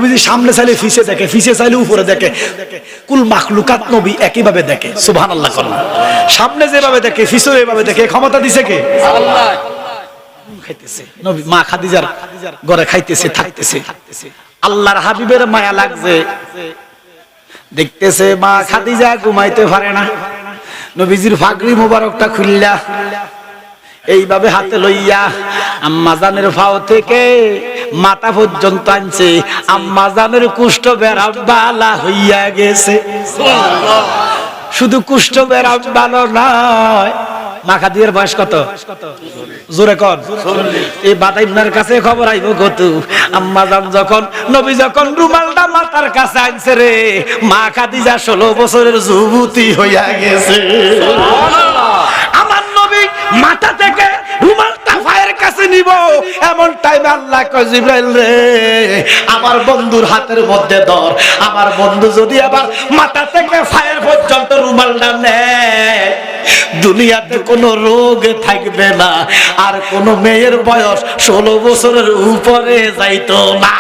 নবীজি সামনে চাইলে পিছে দেখে, পিছে চাইলে উপরে দেখে, কুল মাখলুকাত নবী একইভাবে দেখে। সুবহানাল্লাহ করুন। সামনে যেভাবে দেখে পিছে এভাবে দেখে, ক্ষমতা দিছে কে? আল্লাহ। খাইতেছে নবী, মা খাদিজার ঘরে খাইতেছে থাকতেছে, আল্লাহর হাবিবের মায়া লাগছে, দেখতেছে মা খাদিজা ঘুমাইতে পারে না, নবীজির পাগড়ি মোবারকটা খুললা এইভাবে হাতে লইয়া আম্মা জানের পাও থেকে মাথা পর্যন্ত আনছে, আম্মা জানের কুষ্ঠ বেড়া বালা হইয়া গেছে। শুধু কুষ্ঠ বেড়া ভালো নয়, মা খাদিজার বয়স কত? জোরে কর। এই বাদাইনার কাছে খবর আইব কত, আম্মা জান যখন নবী যখন রুমালটা মাথার কাছে আনছে রে, মা খাদিজা 16 বছরের যুবতী হইয়া গেছে। আমার নবী মাথা থেকে রুমালটা পায়ের কাছে নিব, এমন টাইমে আল্লাহ কয় জিবরাইল রে আমার বন্ধুর হাতের মধ্যে ধর, আমার বন্ধু যদি আবার মাথা থেকে পায়ের পর্যন্ত রুমালটা নেয়, দুনিয়াতে কোনো রোগ থাকবে না, আর কোন মেয়ের বয়স 16 বছরের উপরে যাইতো না।